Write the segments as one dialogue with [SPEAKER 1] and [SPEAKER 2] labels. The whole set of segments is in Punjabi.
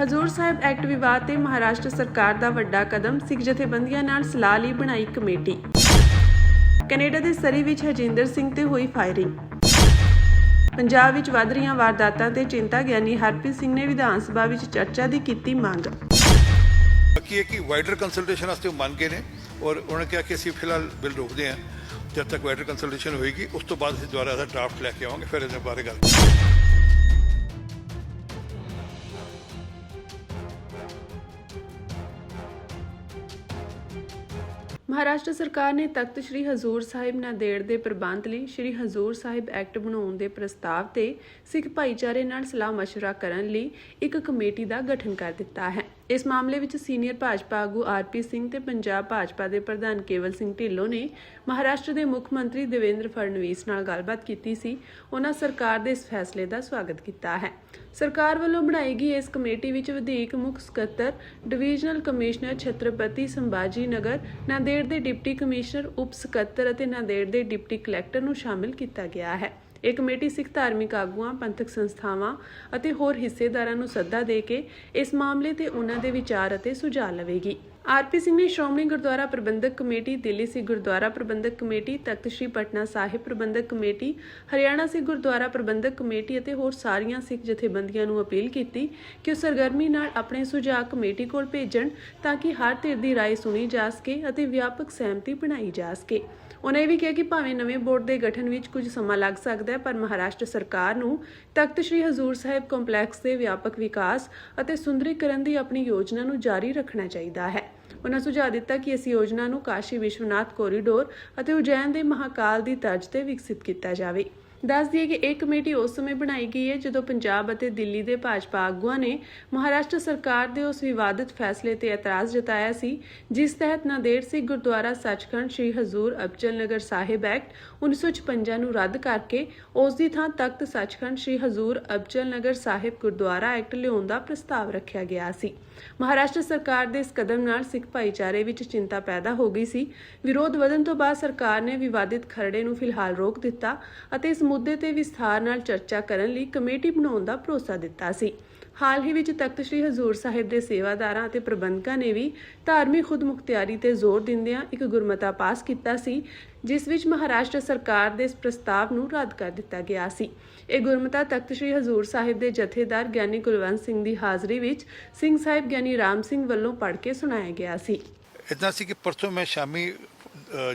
[SPEAKER 1] ਹਜ਼ੂਰ ਸਾਹਿਬ ਐਕਟ ਵਿਵਾਦ ਤੇ ਮਹਾਰਾਸ਼ਟਰ ਸਰਕਾਰ ਦਾ ਵੱਡਾ ਕਦਮ। ਸਿੱਖ ਜਥੇਬੰਦੀਆਂ ਨਾਲ ਸਲਾਹ ਲਈ ਬਣਾਈ ਕਮੇਟੀ। ਕੈਨੇਡਾ ਦੇ ਸਰੀ ਵਿੱਚ ਹਰਜਿੰਦਰ ਸਿੰਘ ਤੇ ਹੋਈ ਫਾਇਰਿੰਗ। ਪੰਜਾਬ ਵਿੱਚ ਵੱਧ ਰਹੀਆਂ ਵਾਰਦਾਤਾਂ ਤੇ ਚਿੰਤਾ। ਗਿਆਨੀ ਹਰਪ੍ਰੀਤ ਸਿੰਘ ਨੇ ਵਿਧਾਨ ਸਭਾ ਵਿੱਚ ਚਰਚਾ ਦੀ ਕੀਤੀ ਮੰਗ।
[SPEAKER 2] ਬਾਕੀ ਇਹ ਕਿ ਵਾਈਡਰ ਕੰਸਲਟੇਸ਼ਨ ਵਾਸਤੇ ਉਹ ਮੰਨ ਗਏ ਨੇ ਔਰ ਉਹਨਾਂ ਨੇ ਕਿਹਾ ਕਿ ਅਸੀਂ ਫਿਲਹਾਲ ਬਿੱਲ ਰੋਕਦੇ ਹਾਂ ਜਦ ਤੱਕ ਵਾਈਡਰ ਕੰਸਲਟੇਸ਼ਨ ਹੋਏਗੀ। ਉਸ ਤੋਂ ਬਾਅਦ ਅਸੀਂ ਦੁਬਾਰਾ ਇਹਦਾ ਡਰਾਫਟ ਲੈ ਕੇ ਆਵਾਂਗੇ, ਫਿਰ ਇਹਦੇ ਬਾਰੇ ਗੱਲ
[SPEAKER 1] ਮਹਾਰਾਸ਼ਟਰ ਸਰਕਾਰ ਨੇ ਤਖਤ ਸ੍ਰੀ ਹਜ਼ੂਰ ਸਾਹਿਬ ਨਾਂਦੇੜ ਦੇ ਪ੍ਰਬੰਧ ਲਈ ਸ੍ਰੀ ਹਜ਼ੂਰ ਸਾਹਿਬ ਐਕਟ ਬਣਾਉਣ ਦੇ ਪ੍ਰਸਤਾਵ ਤੇ ਸਿੱਖ ਭਾਈਚਾਰੇ ਨਾਲ ਸਲਾਹ ਮਸ਼ਵਰਾ ਕਰਨ ਲਈ ਇੱਕ ਕਮੇਟੀ ਦਾ ਗਠਨ ਕਰ ਦਿੱਤਾ ਹੈ। ਇਸ ਮਾਮਲੇ ਵਿੱਚ ਸੀਨੀਅਰ ਭਾਜਪਾ ਆਗੂ ਆਰਪੀ ਸਿੰਘ ਤੇ ਪੰਜਾਬ ਭਾਜਪਾ ਦੇ ਪ੍ਰਧਾਨ ਕੇਵਲ ਸਿੰਘ ਢਿੱਲੋਂ ਨੇ ਮਹਾਰਾਸ਼ਟਰ ਦੇ ਮੁੱਖ ਮੰਤਰੀ ਦੇਵੇਂਦਰ ਫੜਨਵੀਸ ਨਾਲ ਗੱਲਬਾਤ ਕੀਤੀ ਸੀ। ਉਹਨਾਂ ਸਰਕਾਰ ਦੇ ਇਸ ਫੈਸਲੇ ਦਾ ਸਵਾਗਤ ਕੀਤਾ ਹੈ। ਸਰਕਾਰ ਵੱਲੋਂ ਬਣਾਈ ਗਈ ਇਸ ਕਮੇਟੀ ਵਿੱਚ ਵਧੀਕ ਮੁੱਖ ਸਕੱਤਰ, ਡਿਵੀਜ਼ਨਲ ਕਮਿਸ਼ਨਰ ਛਤਰਪਤੀ ਸੰਭਾਜੀ ਨਗਰ, ਨਾਂਦੇੜ ਦੇ ਡਿਪਟੀ ਕਮਿਸ਼ਨਰ, ਉਪ ਸਕੱਤਰ ਅਤੇ ਨਾਂਦੇੜ ਦੇ ਡਿਪਟੀ ਕਲੈਕਟਰ ਨੂੰ ਸ਼ਾਮਿਲ ਕੀਤਾ ਗਿਆ ਹੈ। ਇਹ ਕਮੇਟੀ ਸਿੱਖ ਧਾਰਮਿਕ ਆਗੂਆਂ, ਪੰਥਕ ਸੰਸਥਾਵਾਂ ਅਤੇ ਹੋਰ ਹਿੱਸੇਦਾਰਾਂ ਨੂੰ ਸੱਦਾ ਦੇ ਕੇ ਇਸ ਮਾਮਲੇ ਤੇ ਉਹਨਾਂ ਦੇ ਵਿਚਾਰ ਅਤੇ ਸੁਝਾਅ ਲਵੇਗੀ। ਆਰਪੀ ਸਿੰਘ ਨੇ ਸ਼੍ਰੋਮਣੀ ਗੁਰਦੁਆਰਾ ਪ੍ਰਬੰਧਕ ਕਮੇਟੀ, ਦਿੱਲੀ ਸਿੱਖ ਗੁਰਦੁਆਰਾ ਪ੍ਰਬੰਧਕ ਕਮੇਟੀ, ਤਖਤ ਸ੍ਰੀ ਪਟਨਾ ਸਾਹਿਬ ਪ੍ਰਬੰਧਕ ਕਮੇਟੀ, ਹਰਿਆਣਾ ਸਿੱਖ ਗੁਰਦੁਆਰਾ ਪ੍ਰਬੰਧਕ ਕਮੇਟੀ ਅਤੇ ਹੋਰ ਸਾਰੀਆਂ ਸਿੱਖ ਜਥੇਬੰਦੀਆਂ ਨੂੰ ਅਪੀਲ ਕੀਤੀ ਕਿ ਉਹ ਸਰਗਰਮੀ ਨਾਲ ਆਪਣੇ ਸੁਝਾਅ ਕਮੇਟੀ ਕੋਲ ਭੇਜਣ ਤਾਂ ਕਿ ਹਰ ਧਿਰ ਦੀ ਰਾਏ ਸੁਣੀ ਜਾ ਸਕੇ ਅਤੇ ਵਿਆਪਕ ਸਹਿਮਤੀ ਬਣਾਈ ਜਾ ਸਕੇ। ਉਹਨਾਂ ਇਹ ਵੀ ਕਿਹਾ ਕਿ ਭਾਵੇਂ ਨਵੇਂ ਬੋਰਡ ਦੇ ਗਠਨ ਵਿੱਚ ਕੁਝ ਸਮਾਂ ਲੱਗ ਸਕਦਾ ਹੈ, ਪਰ ਮਹਾਰਾਸ਼ਟਰ ਸਰਕਾਰ ਨੂੰ ਤਖਤ ਸ੍ਰੀ ਹਜ਼ੂਰ ਸਾਹਿਬ ਕੰਪਲੈਕਸ ਦੇ ਵਿਆਪਕ ਵਿਕਾਸ ਅਤੇ ਸੁੰਦਰੀਕਰਨ ਦੀ ਆਪਣੀ ਯੋਜਨਾ ਨੂੰ ਜਾਰੀ ਰੱਖਣਾ ਚਾਹੀਦਾ ਹੈ। ਉਹਨਾਂ ਸੁਝਾਅ ਦਿੱਤਾ ਕਿ ਇਸ ਯੋਜਨਾ ਨੂੰ ਕਾਸ਼ੀ ਵਿਸ਼ਵਨਾਥ ਕੋਰੀਡੋਰ ਅਤੇ ਉਜੈਨ ਦੇ ਮਹਾਕਾਲ ਦੀ ਤਰਜ਼ ਤੇ ਵਿਕਸਿਤ ਕੀਤਾ ਜਾਵੇ। ਦੱਸ ਦਈਏ ਕਿ ਇਹ ਕਮੇਟੀ ਉਸ ਸਮੇਂ ਬਣਾਈ ਗਈ ਹੈ ਜਦੋਂ ਪੰਜਾਬ ਅਤੇ ਦਿੱਲੀ ਦੇ ਭਾਜਪਾ ਆਗੂਆਂ ਨੇ ਮਹਾਰਾਸ਼ਟਰ ਸਰਕਾਰ ਦੇ ਉਸ ਵਿਵਾਦਤ ਫੈਸਲੇ ਤੇ ਇਤਰਾਜ਼ ਜਤਾਇਆ ਸੀ ਜਿਸ ਤਹਿਤ ਨਾਂਦੇੜ ਸਿੱਖ ਗੁਰਦੁਆਰਾ ਸੱਚਖੰਡ ਸ੍ਰੀ ਹਜ਼ੂਰ ਅਬਚਲ ਨਗਰ ਸਾਹਿਬ ਐਕਟ 1956 ਨੂੰ ਰੱਦ ਕਰਕੇ ਉਸ ਦੀ ਥਾਂ ਤਖਤ ਸੱਚਖੰਡ ਸ੍ਰੀ ਹਜ਼ੂਰ ਅਬਚਲ ਨਗਰ ਸਾਹਿਬ ਗੁਰਦੁਆਰਾ ਐਕਟ ਲਿਆਉਣ ਦਾ ਪ੍ਰਸਤਾਵ ਰੱਖਿਆ ਗਿਆ ਸੀ। ਮਹਾਰਾਸ਼ਟਰ ਸਰਕਾਰ ਦੇ ਇਸ ਕਦਮ ਨਾਲ ਸਿੱਖ ਭਾਈਚਾਰੇ ਵਿੱਚ ਚਿੰਤਾ ਪੈਦਾ ਹੋ ਗਈ ਸੀ। ਵਿਰੋਧ ਵਧਣ ਤੋਂ ਬਾਅਦ ਸਰਕਾਰ ਨੇ ਵਿਵਾਦਿਤ ਖਰੜੇ ਨੂੰ ਫਿਲਹਾਲ ਰੋਕ ਦਿੱਤਾ ਅਤੇ ਇਸ ਮੁੱਦੇ ਤੇ ਵਿਸਥਾਰ ਨਾਲ ਚਰਚਾ ਕਰਨ ਲਈ ਕਮੇਟੀ ਬਣਾਉਣ ਦਾ ਭਰੋਸਾ ਦਿੱਤਾ ਸੀ। ਹਾਲ ਹੀ ਵਿੱਚ ਤਖਤ ਸ੍ਰੀ ਹਜ਼ੂਰ ਸਾਹਿਬ ਦੇ ਸੇਵਾਦਾਰਾਂ ਅਤੇ ਪ੍ਰਬੰਧਕਾਂ ਨੇ ਵੀ ਧਾਰਮਿਕ ਖੁਦਮੁਖਤਿਆਰੀ ਤੇ ਜ਼ੋਰ ਦਿੰਦਿਆਂ ਇੱਕ ਗੁਰਮਤਾ ਪਾਸ ਕੀਤਾ ਸੀ ਜਿਸ ਵਿੱਚ ਮਹਾਰਾਸ਼ਟਰ ਸਰਕਾਰ ਦੇ ਇਸ ਪ੍ਰਸਤਾਵ ਨੂੰ ਰੱਦ ਕਰ ਦਿੱਤਾ ਗਿਆ ਸੀ। ਇਹ ਗੁਰਮਤਾ ਤਖਤ ਸ੍ਰੀ ਹਜ਼ੂਰ ਸਾਹਿਬ ਦੇ ਜਥੇਦਾਰ ਗਿਆਨੀ ਕੁਲਵੰਤ ਸਿੰਘ ਦੀ ਹਾਜ਼ਰੀ ਵਿੱਚ ਸਿੰਘ ਸਾਹਿਬ ਗਿਆਨੀ ਰਾਮ ਸਿੰਘ ਵੱਲੋਂ ਪੜ੍ਹ ਕੇ ਸੁਣਾਇਆ ਗਿਆ ਸੀ।
[SPEAKER 2] ਇੱਦਾਂ ਸੀ ਕਿ ਪਰਸੋਂ ਮੈਂ ਸ਼ਾਮੀ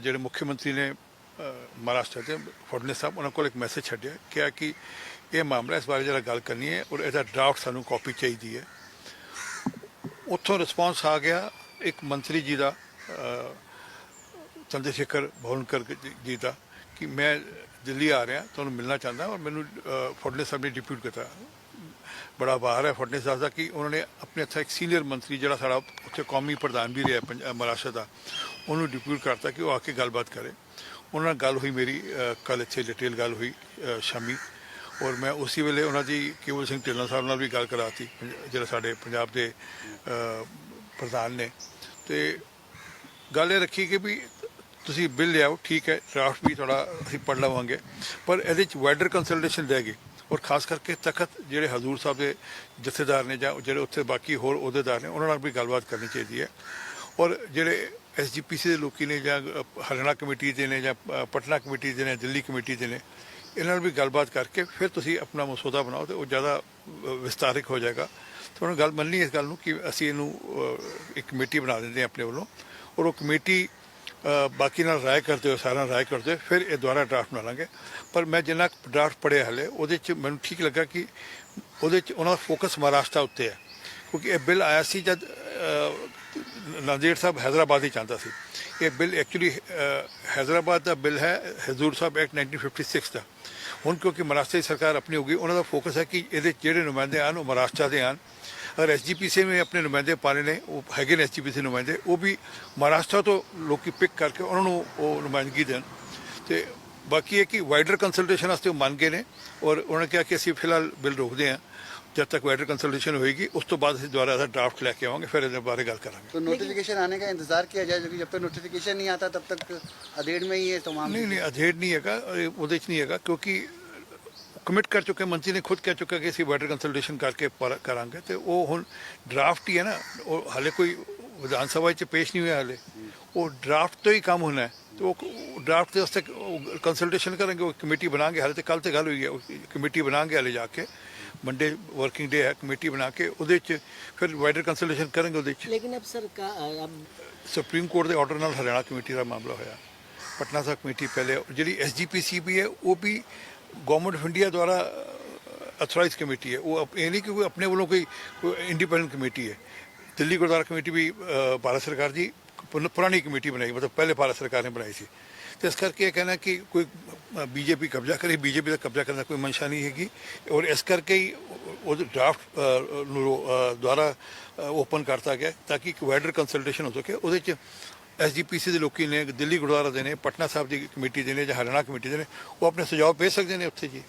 [SPEAKER 2] ਜਿਹੜੇ ਮੁੱਖ ਮੰਤਰੀ ਨੇ ਮਹਾਰਾਸ਼ਟਰ ਦੇ ਫੜਨਵੀਸ ਸਾਹਿਬ ਉਹਨਾਂ ਕੋਲ ਇੱਕ ਮੈਸੇਜ ਛੱਡਿਆ, ਕਿਹਾ ਕਿ ਇਹ ਮਾਮਲਾ ਇਸ ਬਾਰੇ ਜਰਾ ਗੱਲ ਕਰਨੀ ਹੈ ਔਰ ਇਹਦਾ ਡਰਾਫਟ ਸਾਨੂੰ ਕਾਪੀ ਚਾਹੀਦੀ ਹੈ। ਉੱਥੋਂ ਰਿਸਪੌਂਸ ਆ ਗਿਆ ਇੱਕ ਮੰਤਰੀ ਜੀ ਦਾ, ਚੰਦਰ ਸ਼ੇਖਰ ਭਵਨਕਰ ਜੀ ਦਾ, ਕਿ ਮੈਂ ਦਿੱਲੀ ਆ ਰਿਹਾ, ਤੁਹਾਨੂੰ ਮਿਲਣਾ ਚਾਹੁੰਦਾ ਔਰ ਮੈਨੂੰ ਫੜਨਵੀਸ ਸਾਹਿਬ ਨੇ ਡਿਪਿਊਟ ਕੀਤਾ। ਬੜਾ ਆਭਾਰ ਹੈ ਫੜਨਵੀਸ ਸਾਹਿਬ ਦਾ ਕਿ ਉਹਨਾਂ ਨੇ ਆਪਣੇ ਇੱਥੇ ਇੱਕ ਸੀਨੀਅਰ ਮੰਤਰੀ ਜਿਹੜਾ ਸਾਡਾ ਉੱਥੇ ਕੌਮੀ ਪ੍ਰਧਾਨ ਵੀ ਰਿਹਾ ਮਹਾਰਾਸ਼ਟਰ ਦਾ, ਉਹਨੂੰ ਡਿਪਿਊਟ ਕਰਤਾ ਕਿ ਉਹ ਆ ਕੇ ਗੱਲਬਾਤ ਕਰੇ। ਉਹਨਾਂ ਨਾਲ ਗੱਲ ਹੋਈ ਮੇਰੀ ਕੱਲ੍ਹ ਇੱਥੇ ਡਿਟੇਲ ਗੱਲ ਹੋਈ ਸ਼ਾਮੀ, ਔਰ ਮੈਂ ਉਸੇ ਵੇਲੇ ਉਹਨਾਂ ਦੀ ਕੇਵਲ ਸਿੰਘ ਢਿੱਲੋਂ ਸਾਹਿਬ ਨਾਲ ਵੀ ਗੱਲ ਕਰਾਤੀ ਜਿਹੜਾ ਸਾਡੇ ਪੰਜਾਬ ਦੇ ਪ੍ਰਧਾਨ ਨੇ। ਅਤੇ ਗੱਲ ਇਹ ਰੱਖੀ ਕਿ ਵੀ ਤੁਸੀਂ ਬਿੱਲ ਲਿਆਓ, ਠੀਕ ਹੈ, ਡਰਾਫਟ ਵੀ ਥੋੜ੍ਹਾ ਅਸੀਂ ਪੜ੍ਹ ਲਵਾਂਗੇ, ਪਰ ਇਹਦੇ 'ਚ ਵਾਈਡਰ ਕੰਸਲਟੇਸ਼ਨ ਲੈ ਗਏ ਔਰ ਖਾਸ ਕਰਕੇ ਤਖਤ ਜਿਹੜੇ ਹਜ਼ੂਰ ਸਾਹਿਬ ਦੇ ਜਥੇਦਾਰ ਨੇ ਜਾਂ ਜਿਹੜੇ ਉੱਥੇ ਬਾਕੀ ਹੋਰ ਅਹੁਦੇਦਾਰ ਨੇ ਉਹਨਾਂ ਨਾਲ ਵੀ ਗੱਲਬਾਤ ਕਰਨੀ ਚਾਹੀਦੀ ਹੈ। ਔਰ ਜਿਹੜੇ SGPC ਦੇ ਲੋਕੀ ਨੇ ਜਾਂ ਹਰਿਆਣਾ ਕਮੇਟੀ ਦੇ ਨੇ ਜਾਂ ਪਟਨਾ ਕਮੇਟੀ ਦੇ ਨੇ, ਦਿੱਲੀ ਕਮੇਟੀ ਦੇ ਨੇ, ਇਹਨਾਂ ਨਾਲ ਵੀ ਗੱਲਬਾਤ ਕਰਕੇ ਫਿਰ ਤੁਸੀਂ ਆਪਣਾ ਮਸੌਦਾ ਬਣਾਓ ਅਤੇ ਉਹ ਜ਼ਿਆਦਾ ਵਿਸਤਾਰਿਕ ਹੋ ਜਾਏਗਾ। ਤੁਹਾਨੂੰ ਗੱਲ ਮੰਨਣੀ ਇਸ ਗੱਲ ਨੂੰ ਕਿ ਅਸੀਂ ਇਹਨੂੰ ਇੱਕ ਕਮੇਟੀ ਬਣਾ ਦਿੰਦੇ ਹਾਂ ਆਪਣੇ ਵੱਲੋਂ ਔਰ ਉਹ ਕਮੇਟੀ ਬਾਕੀ ਨਾਲ ਰਾਏ ਕਰਦੇ ਹੋਏ, ਸਾਰਿਆਂ ਨਾਲ ਰਾਏ ਕਰਦੇ ਹੋਏ ਫਿਰ ਇਹ ਦੁਬਾਰਾ ਡਰਾਫਟ ਬਣਾ ਲਾਂਗੇ। ਪਰ ਮੈਂ ਜਿੰਨਾ ਡਰਾਫਟ ਪੜ੍ਹਿਆ ਹਾਲੇ ਉਹਦੇ 'ਚ ਮੈਨੂੰ ਠੀਕ ਲੱਗਾ ਕਿ ਉਹਦੇ 'ਚ ਉਹਨਾਂ ਦਾ ਫੋਕਸ ਮਹਾਰਾਸ਼ਟਰ ਉੱਤੇ ਹੈ, ਕਿਉਂਕਿ ਇਹ ਬਿੱਲ ਆਇਆ ਸੀ ਜਦ ਨਾਂਦੇੜ ਸਾਹਿਬ ਹੈਦਰਾਬਾਦ ਹੀ ਚਾਹੁੰਦਾ ਸੀ। ਇਹ ਬਿੱਲ ਐਕਚੁਅਲੀ ਹੈਦਰਾਬਾਦ ਦਾ ਬਿੱਲ ਹੈ, ਹਜ਼ੂਰ ਸਾਹਿਬ ਐਕਟ 1956 ਦਾ। ਹੁਣ ਕਿਉਂਕਿ ਮਹਾਰਾਸ਼ਟਰ ਦੀ ਸਰਕਾਰ ਆਪਣੀ ਹੋ ਗਈ, ਉਹਨਾਂ ਦਾ ਫੋਕਸ ਹੈ ਕਿ ਇਹਦੇ ਜਿਹੜੇ ਨੁਮਾਇੰਦੇ ਆਉਣ ਉਹ ਮਹਾਰਾਸ਼ਟਰ ਦੇ ਆਉਣ। ਅਗਰ SGPC ਨੇ ਆਪਣੇ ਨੁਮਾਇੰਦੇ ਪਾਣੇ ਨੇ, ਉਹ ਹੈਗੇ ਨੇ SGPC ਨੁਮਾਇੰਦੇ, ਉਹ ਵੀ ਮਹਾਰਾਸ਼ਟਰ ਤੋਂ ਲੋਕੀ ਪਿਕ ਕਰਕੇ ਉਹਨਾਂ ਨੂੰ ਉਹ ਨੁਮਾਇੰਦਗੀ ਦੇਣ। ਅਤੇ ਬਾਕੀ ਇਹ ਕਿ ਵਾਈਡਰ ਕੰਸਲਟੇਸ਼ਨ ਵਾਸਤੇ ਉਹ ਮੰਨ ਗਏ ਨੇ ਔਰ ਉਹਨਾਂ ਨੇ ਕਿਹਾ ਕਿ ਅਸੀਂ ਫਿਲਹਾਲ ਬਿੱਲ ਰੋਕਦੇ ਹਾਂ जब तक वाइडर कंसल्टेशन होगी उस तो बाद दोबारा ड्राफ्ट लेके आएंगे, फिर इस बारे गल करांगे।
[SPEAKER 3] तो नोटिफिकेशन आने का इंतजार किया जाए, क्योंकि जब तक नोटिफिकेशन नहीं आता तब तक अधेड़ में ही है तमाम।
[SPEAKER 2] नहीं अधेड़ नहीं है, वो नहीं है, क्योंकि ਕਮਿਟ ਕਰ ਚੁੱਕੇ, ਮੰਤਰੀ ਨੇ ਖੁਦ ਕਹਿ ਚੁੱਕਾ ਕਿ ਅਸੀਂ ਵਾਈਡਰ ਕੰਸਲਟੇਸ਼ਨ ਕਰਕੇ ਕਰਾਂਗੇ, ਤੇ ਉਹ ਹੁਣ ਡਰਾਫਟ ਹੀ ਹੈ ਨਾ, ਉਹ ਹਾਲੇ ਕੋਈ ਵਿਧਾਨ ਸਭਾ 'ਚ ਪੇਸ਼ ਨਹੀਂ ਹੋਇਆ ਹਾਲੇ, ਉਹ ਡਰਾਫਟ ਤੋਂ ਹੀ ਕੰਮ ਹੋਣਾ ਹੈ, ਤੇ ਉਹ ਡਰਾਫਟ ਦੇ ਵਾਸਤੇ ਕੰਸਲਟੇਸ਼ਨ ਕਰਾਂਗੇ, ਉਹ ਕਮੇਟੀ ਬਣਾਵਾਂਗੇ, ਹਾਲੇ ਤੇ ਕੱਲ੍ਹ ਤੇ ਗੱਲ ਹੋਈ ਹੈ, ਉਹ ਕਮੇਟੀ ਬਣਾਵਾਂਗੇ ਹਾਲੇ ਜਾ ਕੇ, मंडे वर्किंग डे है, कमेटी बना के ਉਹਦੇ 'ਚ ਫਿਰ ਵਾਈਡਰ ਕੰਸਲਟੇਸ਼ਨ ਕਰਾਂਗੇ ਉਹਦੇ 'ਚ।
[SPEAKER 4] लेकिन अब सरकार अब
[SPEAKER 2] ਸੁਪਰੀਮ ਕੋਰਟ ਦੇ ਆਰਡਰ ਨਾਲ ਹਰਿਆਣਾ ਕਮੇਟੀ ਦਾ ਮਾਮਲਾ ਹੋਇਆ। ਪਟਨਾ ਸਾਹਿਬ ਕਮੇਟੀ ਪਹਿਲੇ ਜਿਹੜੀ SGPC ਵੀ ਹੈ ਉਹ ਵੀ ਗਵਰਨਮੈਂਟ ਆਫ ਇੰਡੀਆ ਦੁਆਰਾ ਅਥੋਰਾਈਜ਼ ਕਮੇਟੀ ਹੈ, ਉਹ ਇਹ ਨਹੀਂ ਕਿ ਕੋਈ ਆਪਣੇ ਵੱਲੋਂ ਕੋਈ ਇੰਡੀਪੈਂਡੈਂਟ ਕਮੇਟੀ ਹੈ। ਦਿੱਲੀ ਗੁਰਦੁਆਰਾ ਕਮੇਟੀ ਵੀ ਭਾਰਤ ਸਰਕਾਰ ਦੀ ਪੁਰਾਣੀ ਕਮੇਟੀ ਬਣਾਈ, मतलब पहले भारत सरकार ने बनाई थी। तो इस करके ये कहना कि कोई बीजेपी कब्जा करे, बीजेपी का कब्जा करने कोई मंशा नहीं हैगी, और इस करके ही वो ड्राफ्ट द्वारा ओपन करता गया ताकि वाइडर कंसल्टेशन हो सके। ਉਹਦੇ 'ਚ SGPC ਦੇ ਲੋਕੀ ਨੇ, ਦਿੱਲੀ ਗੁਰਦੁਆਰਾ ਦੇ ਨੇ, ਪਟਨਾ ਸਾਹਿਬ ਦੀ ਕਮੇਟੀ ਦੇ ਨੇ ਜਾਂ ਹਰਿਆਣਾ ਕਮੇਟੀ ਦੇ ਨੇ, ਉਹ ਆਪਣੇ ਸੁਝਾਅ ਭੇਜ ਸਕਦੇ ਨੇ ਉੱਥੇ ਜੀ।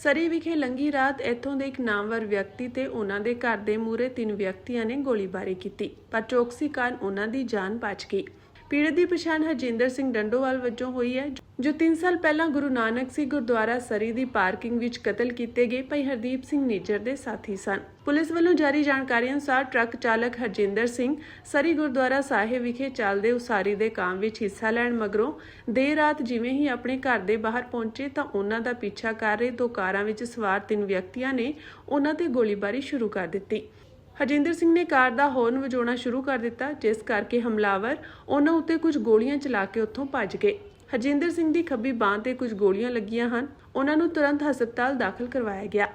[SPEAKER 1] ਸਰੀ ਵਿਖੇ ਲੰਗੀ ਰਾਤ ਇੱਥੋਂ ਦੇ ਇੱਕ ਨਾਮਵਰ ਵਿਅਕਤੀ ਤੇ ਉਹਨਾਂ ਦੇ ਘਰ ਦੇ ਮੂਹਰੇ 3 ਵਿਅਕਤੀਆਂ ਨੇ ਗੋਲੀਬਾਰੀ ਕੀਤੀ, ਪਰ ਚੌਕਸੀ ਕਾਰਨ ਉਹਨਾਂ ਦੀ ਜਾਨ ਬਚ ਗਈ। ਪੀੜਤ ਦੀ ਪਛਾਣ ਹਰਜਿੰਦਰ ਸਿੰਘ ਡੰਡੋਵਾਲ ਵਜੋਂ ਹੋਈ ਹੈ, ਜੋ 3 ਸਾਲ ਪਹਿਲਾਂ ਗੁਰੂ ਨਾਨਕ ਸਿੰਘ ਗੁਰਦੁਆਰਾ ਸਰੀ ਦੀ ਪਾਰਕਿੰਗ ਵਿੱਚ ਕਤਲ ਕੀਤੇ ਗਏ ਭਾਈ ਹਰਦੀਪ ਸਿੰਘ ਨਿੱਜਰ ਦੇ ਸਾਥੀ ਸਨ। ਪੁਲਿਸ ਵੱਲੋਂ ਜਾਰੀ ਜਾਣਕਾਰੀ ਅਨੁਸਾਰ ਟਰੱਕ ਚਾਲਕ ਹਰਜਿੰਦਰ ਸਿੰਘ ਸਰੀ ਗੁਰਦੁਆਰਾ ਸਾਹਿਬ ਵਿਖੇ ਚੱਲਦੇ ਉਸਾਰੀ ਦੇ ਕੰਮ ਵਿੱਚ ਹਿੱਸਾ ਲੈਣ ਮਗਰੋਂ ਦੇਰ ਰਾਤ ਜਿਵੇਂ ਹੀ ਆਪਣੇ ਘਰ ਦੇ ਬਾਹਰ ਪਹੁੰਚੇ ਤਾਂ ਉਹਨਾਂ ਦਾ ਪਿੱਛਾ ਕਰ ਰਹੇ 2 ਕਾਰਾਂ ਵਿੱਚ ਸਵਾਰ 3 ਵਿਅਕਤੀਆਂ ਨੇ ਉਹਨਾਂ ਤੇ ਗੋਲੀਬਾਰੀ ਸ਼ੁਰੂ ਕਰ ਦਿੱਤੀ। ਹਰਜਿੰਦਰ ਸਿੰਘ ਨੇ ਕਾਰ ਦਾ ਹੌਰਨ ਵਜਾਉਣਾ ਸ਼ੁਰੂ ਕਰ ਦਿੱਤਾ, ਜਿਸ ਕਰਕੇ ਹਮਲਾਵਰ ਉਹਨਾਂ ਉੱਤੇ ਕੁਝ ਗੋਲੀਆਂ ਚਲਾ ਕੇ ਉੱਥੋਂ ਭੱਜ ਗਏ। ਹਰਜਿੰਦਰ ਸਿੰਘ ਦੀ ਖੱਬੀ ਬਾਂਹ ਤੇ ਕੁਝ ਗੋਲੀਆਂ ਲੱਗੀਆਂ ਹਨ, ਉਹਨਾਂ ਨੂੰ ਤੁਰੰਤ ਹਸਪਤਾਲ ਦਾਖਲ ਕਰਵਾਇਆ ਗਿਆ।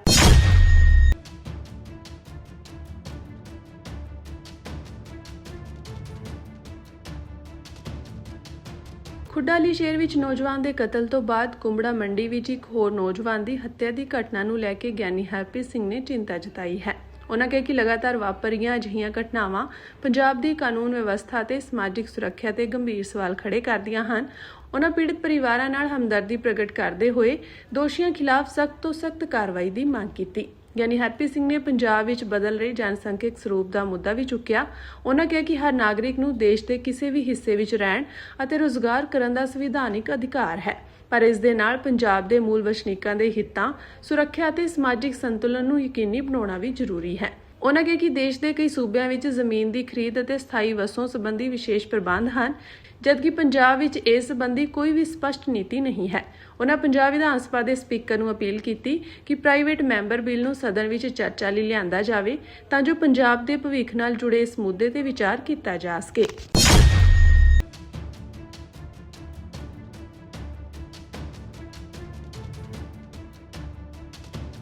[SPEAKER 1] ਖੁੱਡਾ ਸ਼ਹਿਰ ਵਿੱਚ ਨੌਜਵਾਨ ਦੇ ਕਤਲ ਤੋਂ ਬਾਅਦ ਕੁੰਬੜਾ ਮੰਡੀ ਵਿੱਚ ਇੱਕ ਹੋਰ ਨੌਜਵਾਨ ਦੀ ਹੱਤਿਆ ਦੀ ਘਟਨਾ ਨੂੰ ਲੈ ਕੇ ਗਿਆਨੀ ਹਰਪ੍ਰੀਤ ਸਿੰਘ ਨੇ ਚਿੰਤਾ ਜਤਾਈ ਹੈ। ਉਹਨਾਂ ਕਿਹਾ ਕਿ ਲਗਾਤਾਰ ਵਾਪਰੀਆਂ ਅਜਿਹੀਆਂ ਘਟਨਾਵਾਂ ਪੰਜਾਬ ਦੀ ਕਾਨੂੰਨ ਵਿਵਸਥਾ ਤੇ ਸਮਾਜਿਕ ਸੁਰੱਖਿਆ ਤੇ ਗੰਭੀਰ ਸਵਾਲ ਖੜੇ ਕਰਦੀਆਂ ਹਨ। ਉਹਨਾਂ ਪੀੜਤ ਪਰਿਵਾਰਾਂ ਨਾਲ ਹਮਦਰਦੀ ਪ੍ਰਗਟ ਕਰਦੇ ਹੋਏ ਦੋਸ਼ੀਆਂ ਖਿਲਾਫ ਸਖਤ ਤੋਂ ਸਖਤ ਕਾਰਵਾਈ ਦੀ ਮੰਗ ਕੀਤੀ। ਗਿਆਨੀ ਹਰਪ੍ਰੀਤ ਸਿੰਘ ਨੇ ਪੰਜਾਬ ਵਿੱਚ ਬਦਲ ਰਹੇ ਜਨਸੰਖਿਅਕ ਸਰੂਪ ਦਾ ਮੁੱਦਾ ਵੀ ਚੁੱਕਿਆ। ਉਹਨਾਂ ਕਿਹਾ ਕਿ ਹਰ ਨਾਗਰਿਕ ਨੂੰ ਦੇਸ਼ ਦੇ ਕਿਸੇ ਵੀ ਹਿੱਸੇ ਵਿੱਚ ਰਹਿਣ ਅਤੇ ਰੁਜ਼ਗਾਰ ਕਰਨ ਦਾ ਸੰਵਿਧਾਨਿਕ ਅਧਿਕਾਰ ਹੈ, ਪਰ ਇਸ ਦੇ ਨਾਲ ਪੰਜਾਬ ਦੇ ਮੂਲ ਵਸਨੀਕਾਂ ਦੇ ਹਿੱਤਾਂ, ਸੁਰੱਖਿਆ ਅਤੇ ਸਮਾਜਿਕ ਸੰਤੁਲਨ ਨੂੰ ਯਕੀਨੀ ਬਣਾਉਣਾ ਵੀ ਜ਼ਰੂਰੀ ਹੈ। ਉਹਨਾਂ ਕਿਹਾ ਕਿ ਦੇਸ਼ ਦੇ ਕਈ ਸੂਬਿਆਂ ਵਿੱਚ ਜ਼ਮੀਨ ਦੀ ਖਰੀਦ ਅਤੇ ਸਥਾਈ ਵਸੋਂ ਸੰਬੰਧੀ ਵਿਸ਼ੇਸ਼ ਪ੍ਰਬੰਧ ਹਨ, ਜਦਕਿ ਪੰਜਾਬ ਵਿੱਚ ਇਸ ਸੰਬੰਧੀ ਕੋਈ ਵੀ ਸਪਸ਼ਟ ਨੀਤੀ ਨਹੀਂ ਹੈ। ਉਹਨਾਂ ਪੰਜਾਬ ਵਿਧਾਨ ਸਭਾ ਦੇ ਸਪੀਕਰ ਨੂੰ ਅਪੀਲ ਕੀਤੀ ਕਿ ਪ੍ਰਾਈਵੇਟ ਮੈਂਬਰ ਬਿੱਲ ਨੂੰ ਸਦਨ ਵਿੱਚ ਚਰਚਾ ਲਈ ਲਿਆਂਦਾ ਜਾਵੇ ਤਾਂ ਜੋ ਪੰਜਾਬ ਦੇ ਭਵਿੱਖ ਨਾਲ ਜੁੜੇ ਇਸ ਮੁੱਦੇ ਤੇ ਵਿਚਾਰ ਕੀਤਾ ਜਾ ਸਕੇ।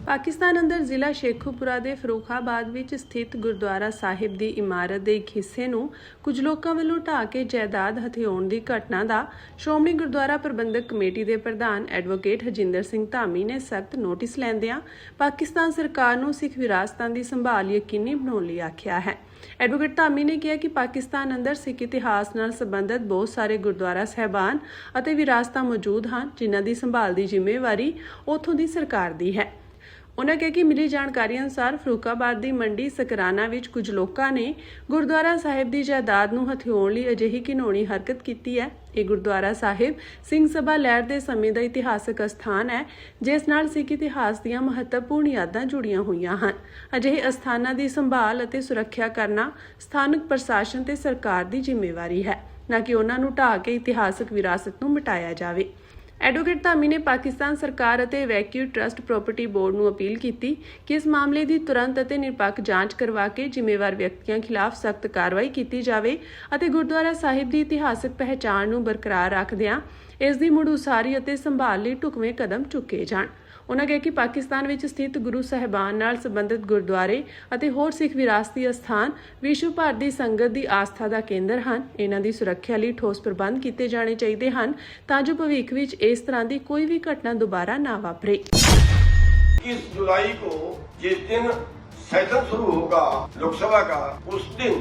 [SPEAKER 1] ਪਾਕਿਸਤਾਨ ਅੰਦਰ ਜ਼ਿਲ੍ਹਾ ਸ਼ੇਖੂਪੁਰਾ ਦੇ ਫਰੂਖਾਬਾਦ ਵਿੱਚ ਸਥਿਤ ਗੁਰਦੁਆਰਾ ਸਾਹਿਬ ਦੀ ਇਮਾਰਤ ਦੇ ਇੱਕ ਹਿੱਸੇ ਨੂੰ ਕੁਝ ਲੋਕਾਂ ਵੱਲੋਂ ਢਾਹ ਕੇ ਜਾਇਦਾਦ ਹਥਿਆਉਣ ਦੀ ਘਟਨਾ ਦਾ ਸ਼੍ਰੋਮਣੀ ਗੁਰਦੁਆਰਾ ਪ੍ਰਬੰਧਕ ਕਮੇਟੀ ਦੇ ਪ੍ਰਧਾਨ ਐਡਵੋਕੇਟ ਹਰਜਿੰਦਰ ਸਿੰਘ ਧਾਮੀ ਨੇ ਸਖਤ ਨੋਟਿਸ ਲੈਂਦਿਆਂ ਪਾਕਿਸਤਾਨ ਸਰਕਾਰ ਨੂੰ ਸਿੱਖ ਵਿਰਾਸਤਾਂ ਦੀ ਸੰਭਾਲ ਯਕੀਨੀ ਬਣਾਉਣ ਲਈ ਆਖਿਆ ਹੈ। ਐਡਵੋਕੇਟ ਧਾਮੀ ਨੇ ਕਿਹਾ ਕਿ ਪਾਕਿਸਤਾਨ ਅੰਦਰ ਸਿੱਖ ਇਤਿਹਾਸ ਨਾਲ ਸੰਬੰਧਿਤ ਬਹੁਤ ਸਾਰੇ ਗੁਰਦੁਆਰਾ ਸਾਹਿਬਾਨ ਅਤੇ ਵਿਰਾਸਤਾਂ ਮੌਜੂਦ ਹਨ, ਜਿਨ੍ਹਾਂ ਦੀ ਸੰਭਾਲ ਦੀ ਜ਼ਿੰਮੇਵਾਰੀ ਉੱਥੋਂ ਦੀ ਸਰਕਾਰ ਦੀ ਹੈ। ਉਹਨਾਂ ਕਿਹਾ ਕਿ ਮਿਲੀ ਜਾਣਕਾਰੀ ਅਨੁਸਾਰ ਫਰੂਖਾਬਾਦ ਦੀ ਮੰਡੀ ਸਕਰਾਨਾ ਵਿੱਚ ਕੁਝ ਲੋਕਾਂ ਨੇ ਗੁਰਦੁਆਰਾ ਸਾਹਿਬ ਦੀ ਜਾਇਦਾਦ ਨੂੰ ਹਥਿਆਉਣ ਲਈ ਅਜਿਹੀ ਘਿਨੌਣੀ ਹਰਕਤ ਕੀਤੀ ਹੈ। ਇਹ ਗੁਰਦੁਆਰਾ ਸਾਹਿਬ ਸਿੰਘ ਸਭਾ ਲਹਿਰ ਦੇ ਸਮੇਂ ਦਾ ਇਤਿਹਾਸਕ ਅਸਥਾਨ ਹੈ, ਜਿਸ ਨਾਲ ਸਿੱਖ ਇਤਿਹਾਸ ਦੀਆਂ ਮਹੱਤਵਪੂਰਨ ਯਾਦਾਂ ਜੁੜੀਆਂ ਹੋਈਆਂ ਹਨ। ਅਜਿਹੇ ਅਸਥਾਨਾਂ ਦੀ ਸੰਭਾਲ ਅਤੇ ਸੁਰੱਖਿਆ ਕਰਨਾ ਸਥਾਨਕ ਪ੍ਰਸ਼ਾਸਨ ਤੇ ਸਰਕਾਰ ਦੀ ਜ਼ਿੰਮੇਵਾਰੀ ਹੈ, ਨਾ ਕਿ ਉਹਨਾਂ ਨੂੰ ਢਾਹ ਕੇ ਇਤਿਹਾਸਕ ਵਿਰਾਸਤ ਨੂੰ ਮਿਟਾਇਆ ਜਾਵੇ। ਐਡਵੋਕੇਟ ਧਾਮੀ ਨੇ ਪਾਕਿਸਤਾਨ ਸਰਕਾਰ ਅਤੇ ਵੈਕਿਊ ਟਰਸਟ ਪ੍ਰਾਪਰਟੀ ਬੋਰਡ ਨੂੰ ਅਪੀਲ ਕੀਤੀ ਕਿ ਇਸ ਮਾਮਲੇ ਦੀ ਤੁਰੰਤ ਅਤੇ ਨਿਰਪੱਖ ਜਾਂਚ ਕਰਵਾ ਕੇ ਜ਼ਿੰਮੇਵਾਰ ਵਿਅਕਤੀਆਂ ਖਿਲਾਫ ਸਖਤ ਕਾਰਵਾਈ ਕੀਤੀ ਜਾਵੇ ਅਤੇ ਗੁਰਦੁਆਰਾ ਸਾਹਿਬ ਦੀ ਇਤਿਹਾਸਕ ਪਹਿਚਾਣ ਨੂੰ ਬਰਕਰਾਰ ਰੱਖਦਿਆਂ ਇਸ ਦੀ ਮੁੜ ਉਸਾਰੀ ਅਤੇ ਸੰਭਾਲ ਲਈ ਢੁਕਵੇਂ ਕਦਮ ਚੁੱਕੇ ਜਾਣ। ਉਹਨਾਂ ਕਿਹਾ ਕਿ ਪਾਕਿਸਤਾਨ ਵਿੱਚ ਸਥਿਤ ਗੁਰੂ ਸਾਹਿਬਾਨ ਨਾਲ ਸੰਬੰਧਿਤ ਗੁਰਦੁਆਰੇ ਅਤੇ ਹੋਰ ਸਿੱਖ ਵਿਰਾਸਤੀ ਅਸਥਾਨ ਵਿਸ਼ਵ ਭਰ ਦੀ ਸੰਗਤ ਦੀ ਆਸਥਾ ਦਾ ਕੇਂਦਰ ਹਨ। ਇਹਨਾਂ ਦੀ ਸੁਰੱਖਿਆ ਲਈ ਠੋਸ ਪ੍ਰਬੰਧ ਕੀਤੇ ਜਾਣੇ ਚਾਹੀਦੇ ਹਨ ਤਾਂ ਜੋ ਭਵਿੱਖ ਵਿੱਚ ਇਸ ਤਰ੍ਹਾਂ ਦੀ ਕੋਈ ਵੀ ਘਟਨਾ ਦੁਬਾਰਾ ਨਾ ਵਾਪਰੇ।
[SPEAKER 5] 21 जुलाई को जिस दिन सेशन शुरू होगा लोकसभा का, उस दिन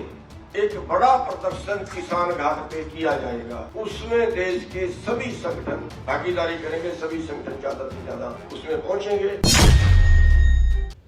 [SPEAKER 5] एक बड़ा प्रदर्शन किसान घाट पे किया जाएगा। उसमें देश के सभी संगठन भागीदारी करेंगे, सभी संगठन ज्यादा से ज्यादा उसमें पहुंचेंगे।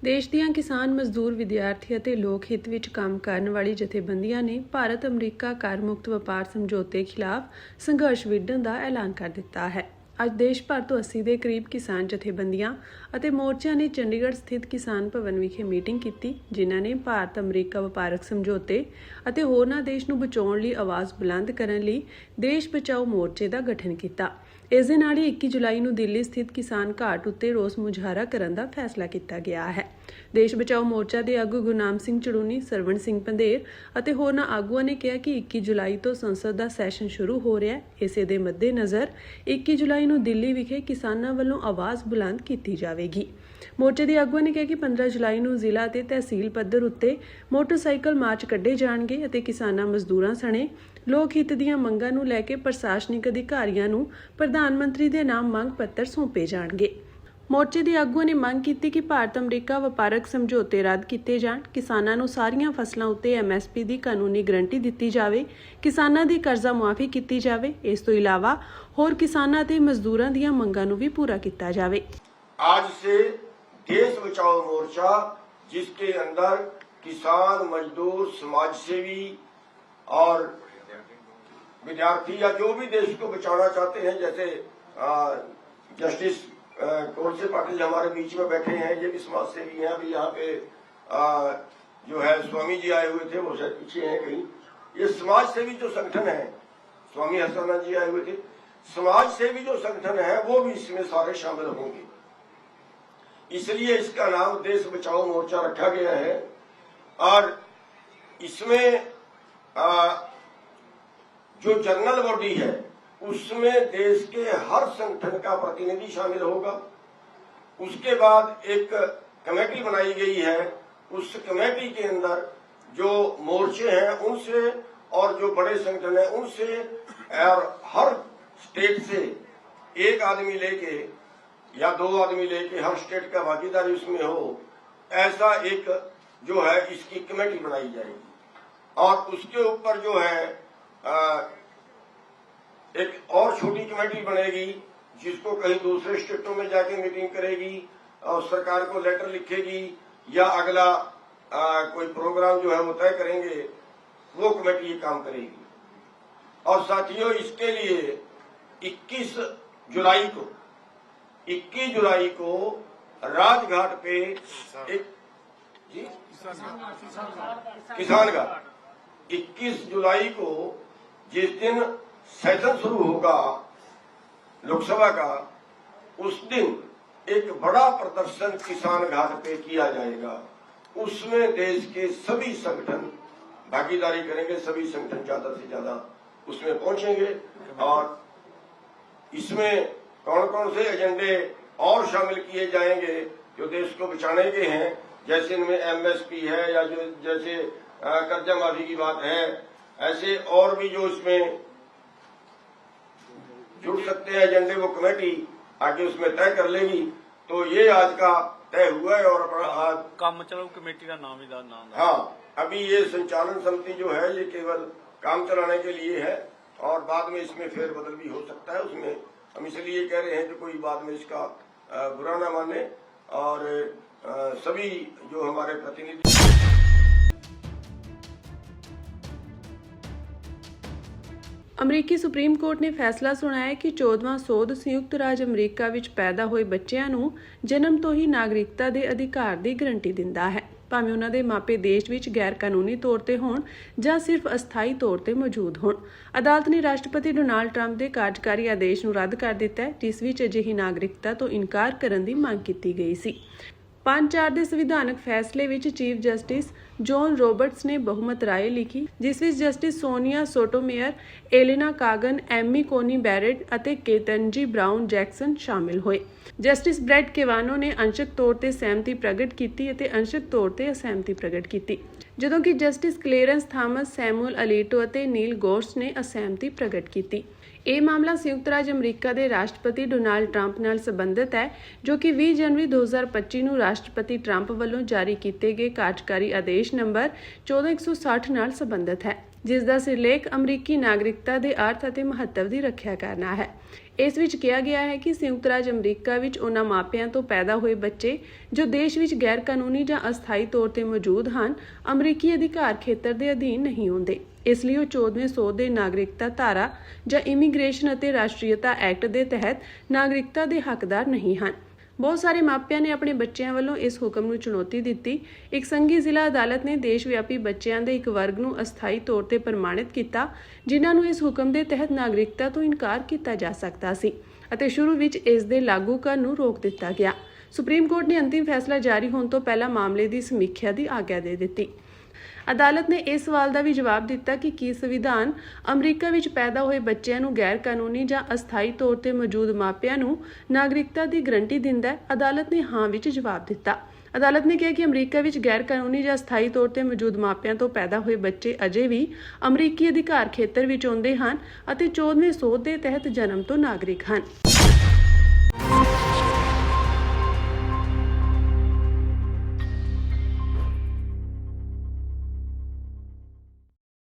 [SPEAKER 1] ਦੇਸ਼ ਦੀਆਂ ਕਿਸਾਨ, ਮਜ਼ਦੂਰ, ਵਿਦਿਆਰਥੀ ਅਤੇ ਲੋਕ ਹਿੱਤ ਵਿੱਚ ਕੰਮ ਕਰਨ ਵਾਲੀ ਜਥੇਬੰਦੀਆਂ ਨੇ ਭਾਰਤ ਅਮਰੀਕਾ ਕਰ ਮੁਕਤ ਵਪਾਰ ਸਮਝੌਤੇ ਖਿਲਾਫ ਸੰਘਰਸ਼ ਵਿੱਢਣ ਦਾ ਐਲਾਨ ਕਰ ਦਿੱਤਾ ਹੈ। ਅੱਜ ਦੇਸ਼ ਭਰ ਤੋਂ 80 ਦੇ ਕਰੀਬ ਕਿਸਾਨ ਜਥੇਬੰਦੀਆਂ ਅਤੇ ਮੋਰਚਿਆਂ ਨੇ ਚੰਡੀਗੜ੍ਹ ਸਥਿਤ ਕਿਸਾਨ ਭਵਨ ਵਿਖੇ ਮੀਟਿੰਗ ਕੀਤੀ, ਜਿਨ੍ਹਾਂ ਨੇ ਭਾਰਤ ਅਮਰੀਕਾ ਵਪਾਰਕ ਸਮਝੌਤੇ ਅਤੇ ਹੋਰਨਾਂ ਦੇਸ਼ ਨੂੰ ਬਚਾਉਣ ਲਈ ਆਵਾਜ਼ ਬੁਲੰਦ ਕਰਨ ਲਈ ਦੇਸ਼ ਬਚਾਓ ਮੋਰਚੇ ਦਾ ਗਠਨ ਕੀਤਾ। ਇਸ ਦੇ ਨਾਲ ਹੀ 21 ਜੁਲਾਈ ਨੂੰ ਦਿੱਲੀ ਸਥਿਤ ਕਿਸਾਨ ਘਾਟ ਉੱਤੇ ਰੋਸ ਮੁਜ਼ਾਹਰਾ ਕਰਨ ਦਾ ਫੈਸਲਾ ਕੀਤਾ ਗਿਆ ਹੈ। ਦੇਸ਼ ਬਚਾਓ ਮੋਰਚਾ ਦੇ ਆਗੂ ਗੁਰਨਾਮ ਸਿੰਘ ਚੜੂਨੀ, ਸਰਵਣ ਸਿੰਘ ਪੰਧੇਰ ਅਤੇ ਹੋਰਨਾਂ ਆਗੂਆਂ ਨੇ ਕਿਹਾ ਕਿ 21 ਜੁਲਾਈ ਤੋਂ ਸੰਸਦ ਦਾ ਸੈਸ਼ਨ ਸ਼ੁਰੂ ਹੋ ਰਿਹਾ ਹੈ। ਇਸੇ ਦੇ ਮੱਦੇਨਜ਼ਰ 21 ਜੁਲਾਈ ਨੂੰ ਦਿੱਲੀ ਵਿਖੇ ਕਿਸਾਨਾਂ ਵੱਲੋਂ ਆਵਾਜ਼ ਬੁਲੰਦ ਕੀਤੀ ਜਾਵੇਗੀ। ਮੋਰਚੇ ਦੇ ਆਗੂਆਂ ਨੇ ਕਿਹਾ ਕਿ 15 ਜੁਲਾਈ ਨੂੰ ਜ਼ਿਲ੍ਹਾ ਤੇ ਤਹਿਸੀਲ ਪੱਧਰ ਉੱਤੇ ਮੋਟਰਸਾਈਕਲ ਮਾਰਚ ਕੱਢੇ ਜਾਣਗੇ ਅਤੇ ਕਿਸਾਨਾਂ, ਮਜ਼ਦੂਰਾਂ ਸਣੇ ਲੋਕ ਹਿੱਤ ਦੀਆਂ ਮੰਗਾਂ ਨੂੰ ਲੈ ਕੇ ਪ੍ਰਸ਼ਾਸਨਿਕ ਅਧਿਕਾਰੀਆਂ ਨੂੰ ਪ੍ਰਧਾਨ ਮੰਤਰੀ ਦੇ ਨਾਮ ਮੰਗ ਪੱਤਰ ਸੌਂਪੇ ਜਾਣਗੇ। ਮੋਰਚੇ ਦੇ ਆਗੂਆਂ ਨੇ ਮੰਗ ਕੀਤੀ ਕਿ ਭਾਰਤ ਅਮਰੀਕਾ ਵਪਾਰਕ ਸਮਝੌਤੇ ਰੱਦ ਕੀਤੇ ਜਾਣ, ਕਿਸਾਨਾਂ ਨੂੰ ਸਾਰੀਆਂ ਫਸਲਾਂ ਉੱਤੇ MSP ਦੀ ਕਾਨੂੰਨੀ ਗਰੰਟੀ ਦਿੱਤੀ ਜਾਵੇ, ਕਿਸਾਨਾਂ ਦੀ ਕਰਜ਼ਾ ਮੁਆਫੀ ਕੀਤੀ ਜਾਵੇ। ਇਸ ਤੋਂ ਇਲਾਵਾ ਹੋਰ ਕਿਸਾਨਾਂ ਤੇ ਮਜ਼ਦੂਰਾਂ ਦੀਆਂ ਮੰਗਾਂ ਨੂੰ ਵੀ ਪੂਰਾ ਕੀਤਾ ਜਾਵੇ।
[SPEAKER 5] आज से देश बचाओ मोर्चा, जिसके अंदर किसान, मजदूर, समाज सेवी और विद्यार्थी या जो भी देश को बचाना चाहते हैं, जैसे जस्टिस कोलसे पाटिल हमारे बीच में बैठे हैं, ये भी समाज सेवी हैं। अभी यहाँ पे जो है स्वामी जी आए हुए थे, वो शायद पीछे हैं कहीं। ये समाज सेवी जो संगठन है, स्वामी हसनानंद जी आए हुए थे, समाज सेवी जो संगठन है वो भी इसमें सारे शामिल होंगे। इसलिए इसका नाम देश बचाओ मोर्चा रखा गया है। और इसमें जो जनरल बॉडी है उसमें देश के हर संगठन का प्रतिनिधि शामिल होगा। उसके बाद एक कमेटी बनाई गई है, उस कमेटी के अंदर जो मोर्चे हैं उनसे और जो बड़े संगठन हैं उनसे और हर स्टेट से एक आदमी लेके या 2 आदमी लेके हर स्टेट का भागीदारी उसमें हो, ऐसा एक जो है इसकी कमेटी बनाई जाएगी। और उसके ऊपर जो है एक और छोटी कमेटी बनेगी, जिसको कहीं दूसरे स्टेटों में जाके मीटिंग करेगी और सरकार को लेटर लिखेगी या अगला कोई प्रोग्राम जो है वो तय करेंगे, वो कमेटी ये काम करेगी। और साथियों, इसके लिए 21 जुलाई को राजघाट पे एक किसान घाट 21 जुलाई को जिस दिन सेशन शुरू होगा लोकसभा का, उस दिन एक बड़ा प्रदर्शन किसान घाट पे किया जाएगा। उसमें देश के सभी संगठन भागीदारी करेंगे, सभी संगठन ज्यादा से ज्यादा उसमें पहुंचेंगे। और इसमें कौन कौन से एजेंडे और शामिल किए जाएंगे जो देश को बचाने के हैं, जैसे इनमें MSP है या जो जैसे कर्जा माफी की बात है, ऐसे और भी जो इसमें जुड़ सकते हैं एजेंडे, वो कमेटी आगे उसमें तय कर लेगी। तो ये आज का तय हुआ है। और आज
[SPEAKER 4] काम चलाओ कमेटी का नाम ही नाम।
[SPEAKER 5] हाँ, अभी ये संचालन समिति जो है ये केवल काम चलाने के लिए है और बाद में इसमें फेरबदल भी हो सकता है। उसमें हम इसलिए कह रहे हैं कि कोई बाद में इसका बुरा ना माने। और सभी जो हमारे प्रतिनिधि
[SPEAKER 1] ਅਮਰੀਕੀ ਸੁਪਰੀਮ ਕੋਰਟ ਨੇ ਫੈਸਲਾ ਸੁਣਾਇਆ ਕਿ 14ਵਾਂ ਸੋਧ ਸੰਯੁਕਤ ਰਾਜ ਅਮਰੀਕਾ ਵਿੱਚ ਪੈਦਾ ਹੋਏ ਬੱਚਿਆਂ ਨੂੰ ਜਨਮ ਤੋਂ ਹੀ ਨਾਗਰਿਕਤਾ ਦੇ ਅਧਿਕਾਰ ਦੀ ਗਰੰਟੀ ਦਿੰਦਾ ਹੈ, ਭਾਵੇਂ ਉਹਨਾਂ ਦੇ ਮਾਪੇ ਦੇਸ਼ ਵਿੱਚ ਗੈਰ ਕਾਨੂੰਨੀ ਤੌਰ ਤੇ ਹੋਣ ਜਾਂ ਸਿਰਫ ਅਸਥਾਈ ਤੌਰ ਤੇ ਮੌਜੂਦ ਹੋਣ। ਅਦਾਲਤ ਨੇ ਰਾਸ਼ਟਰਪਤੀ ਡੋਨਾਲਡ ਟਰੰਪ ਦੇ ਕਾਰਜਕਾਰੀ ਆਦੇਸ਼ ਨੂੰ ਰੱਦ ਕਰ ਦਿੱਤਾ ਹੈ, ਜਿਸ ਵਿੱਚ ਅਜਿਹੀ ਨਾਗਰਿਕਤਾ ਤੋਂ ਇਨਕਾਰ ਕਰਨ ਦੀ ਮੰਗ ਕੀਤੀ ਗਈ ਸੀ। 5-4 ਦੇ ਸੰਵਿਧਾਨਕ ਫੈਸਲੇ ਵਿੱਚ ਚੀਫ ਜਸਟਿਸ ਜੌਨ ਰੋਬਰਟਸ ਨੇ ਬਹੁਮਤ ਰਾਏ ਲਿਖੀ, ਜਿਸ ਵਿੱਚ ਜਸਟਿਸ ਸੋਨੀਆ ਸੋਟੋਮੇਅਰ, ਐਲੇਨਾ ਕਾਗਨ, ਐਮੀ ਕੋਨੀ ਬੈਰੇਟ ਅਤੇ ਕੇਤਨਜੀ ਬ੍ਰਾਊਨ ਜੈਕਸਨ ਸ਼ਾਮਿਲ ਹੋਏ। ਜਸਟਿਸ ਬ੍ਰੈਟ ਕੇਵਾਨੋ ਨੇ ਅੰਸ਼ਕ ਤੌਰ ਤੇ ਸਹਿਮਤੀ ਪ੍ਰਗਟ ਕੀਤੀ ਅਤੇ ਅੰਸ਼ਕ ਤੌਰ ਤੇ ਅਸਹਿਮਤੀ ਪ੍ਰਗਟ ਕੀਤੀ, ਜਦੋਂ ਕਿ ਜਸਟਿਸ ਕਲੇਰੈਂਸ ਥਾਮਸ, ਸੈਮੂਅਲ ਅਲੀਟੋ ਅਤੇ ਨੀਲ ਗੋਰਸ ਨੇ ਅਸਹਿਮਤੀ ਪ੍ਰਗਟ ਕੀਤੀ। ਇਹ ਮਾਮਲਾ ਸੰਯੁਕਤ ਰਾਜ ਅਮਰੀਕਾ ਦੇ ਰਾਸ਼ਟਰਪਤੀ ਡੋਨਾਲਡ ਟਰੰਪ ਨਾਲ ਸੰਬੰਧਿਤ ਹੈ, ਜੋ ਕਿ 20 ਜਨਵਰੀ 2025 ਨੂੰ ਰਾਸ਼ਟਰਪਤੀ ਟਰੰਪ ਵੱਲੋਂ ਜਾਰੀ ਕੀਤੇ ਗਏ ਕਾਰਜਕਾਰੀ ਆਦੇਸ਼ ਨੰਬਰ 14160 ਨਾਲ ਸੰਬੰਧਿਤ ਹੈ, ਜਿਸ ਦਾ ਸਿਰਲੇਖ ਅਮਰੀਕੀ ਨਾਗਰਿਕਤਾ ਦੇ ਅਰਥ ਅਤੇ ਮਹੱਤਵ ਦੀ ਰੱਖਿਆ ਕਰਨਾ ਹੈ। ਇਸ ਵਿੱਚ ਕਿਹਾ ਗਿਆ ਹੈ ਕਿ ਸੰਯੁਕਤ ਰਾਜ ਅਮਰੀਕਾ ਵਿੱਚ ਉਹਨਾਂ ਮਾਪਿਆਂ ਤੋਂ ਪੈਦਾ ਹੋਏ ਬੱਚੇ ਜੋ ਦੇਸ਼ ਵਿੱਚ ਗੈਰ ਕਾਨੂੰਨੀ ਜਾਂ ਅਸਥਾਈ ਤੌਰ ਤੇ ਮੌਜੂਦ ਹਨ, ਅਮਰੀਕੀ ਅਧਿਕਾਰ ਖੇਤਰ ਦੇ ਅਧੀਨ ਨਹੀਂ ਹੁੰਦੇ। ਇਸ ਲਈ ਉਹ 14ਵੇਂ ਸੋਧ ਦੇ ਨਾਗਰਿਕਤਾ ਧਾਰਾ ਜਾਂ ਇਮੀਗ੍ਰੇਸ਼ਨ ਅਤੇ ਰਾਸ਼ਟਰੀਅਤਾ ਐਕਟ ਦੇ ਤਹਿਤ ਨਾਗਰਿਕਤਾ ਦੇ ਹੱਕਦਾਰ ਨਹੀਂ ਹਨ। ਬਹੁਤ ਸਾਰੇ ਮਾਪਿਆਂ ਨੇ ਆਪਣੇ ਬੱਚਿਆਂ ਵੱਲੋਂ ਇਸ ਹੁਕਮ ਨੂੰ ਚੁਣੌਤੀ ਦਿੱਤੀ। ਇੱਕ ਸੰਘੀ ਜ਼ਿਲ੍ਹਾ ਅਦਾਲਤ ਨੇ ਦੇਸ਼ ਵਿਆਪੀ ਬੱਚਿਆਂ ਦੇ ਇੱਕ ਵਰਗ ਨੂੰ ਅਸਥਾਈ ਤੌਰ ਤੇ ਪ੍ਰਮਾਣਿਤ ਕੀਤਾ, ਜਿਨ੍ਹਾਂ ਨੂੰ ਇਸ ਹੁਕਮ ਦੇ ਤਹਿਤ ਨਾਗਰਿਕਤਾ ਤੋਂ ਇਨਕਾਰ ਕੀਤਾ ਜਾ ਸਕਦਾ ਸੀ ਅਤੇ ਸ਼ੁਰੂ ਵਿੱਚ ਇਸ ਦੇ ਲਾਗੂ ਕਰਨ ਨੂੰ ਰੋਕ ਦਿੱਤਾ ਗਿਆ। ਸੁਪਰੀਮ ਕੋਰਟ ਨੇ ਅੰਤਿਮ ਫੈਸਲਾ ਜਾਰੀ ਹੋਣ ਤੋਂ ਪਹਿਲਾਂ ਮਾਮਲੇ ਦੀ ਸਮੀਖਿਆ ਦੀ ਆਗਿਆ ਦੇ ਦਿੱਤੀ। ਅਦਾਲਤ ਨੇ ਇਸ ਸਵਾਲ ਦਾ ਵੀ ਜਵਾਬ ਦਿੱਤਾ ਕਿ ਕੀ ਸੰਵਿਧਾਨ ਅਮਰੀਕਾ ਵਿੱਚ ਪੈਦਾ ਹੋਏ ਬੱਚਿਆਂ ਨੂੰ ਗੈਰ ਕਾਨੂੰਨੀ ਜਾਂ ਅਸਥਾਈ ਤੌਰ ਤੇ ਮੌਜੂਦ ਮਾਪਿਆਂ ਨੂੰ ਨਾਗਰਿਕਤਾ ਦੀ ਗਰੰਟੀ ਦਿੰਦਾ ਹੈ। ਅਦਾਲਤ ਨੇ ਹਾਂ ਵਿੱਚ ਜਵਾਬ ਦਿੱਤਾ। ਅਦਾਲਤ ਨੇ ਕਿਹਾ ਕਿ ਅਮਰੀਕਾ ਵਿੱਚ ਗੈਰ ਕਾਨੂੰਨੀ ਜਾਂ ਅਸਥਾਈ ਤੌਰ ਤੇ ਮੌਜੂਦ ਮਾਪਿਆਂ ਤੋਂ ਪੈਦਾ ਹੋਏ ਬੱਚੇ ਅਜੇ ਵੀ ਅਮਰੀਕੀ ਅਧਿਕਾਰ ਖੇਤਰ ਵਿੱਚ ਆਉਂਦੇ ਹਨ ਅਤੇ 14ਵੇਂ ਸੋਧ ਦੇ ਤਹਿਤ ਜਨਮ ਤੋਂ ਨਾਗਰਿਕ ਹਨ।